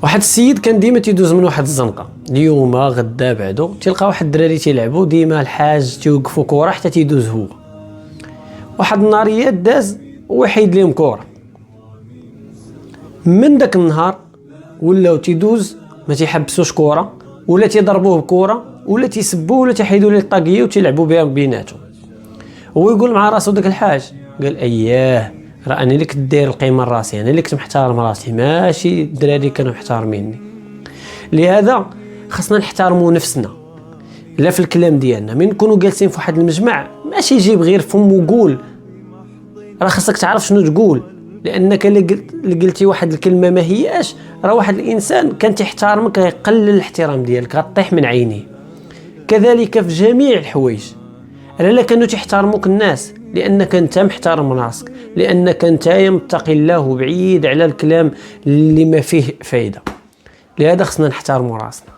واحد السيد كان ديما تيدوز من واحد الزنقه، اليوم غدا بعدو تلقى واحد الدراري تيلعبوا، ديما الحاج تيوقفوا كره حتى تيدوز هو. واحد النهاريات داز وحيد لهم كره، من داك النهار ولاو تيدوز ما تيحبسوش كره، ولا تيضربوه بكره، ولا تيسبوه، ولا تيحيدوا ليه الطاقيه وتيلعبوا بها بيناتهم. هو يقول مع راسو داك الحاج، قال اياه راه انا اللي كنت داير القيمه لراسي، انا اللي كنت محترم راسي، ماشي الدراري كانوا محترميني. لهذا خصنا نحترموا نفسنا، لا في الكلام ديالنا من نكونوا جالسين في واحد المجمع ماشي يجيب غير فم وقول، راه خصك تعرف شنو تقول، لانك اللي قلتي واحد الكلمه ما هياش، راه واحد الانسان كان تحترمك يقلل الاحترام ديالك، غطيح من عينيه. كذلك في جميع الحوايج، لا كانوا تحترموك الناس لانك انت محترم راسك، لانك انت متقي الله وبعيد على الكلام اللي ما فيه فايده. لهذا خصنا نحترموا راسنا.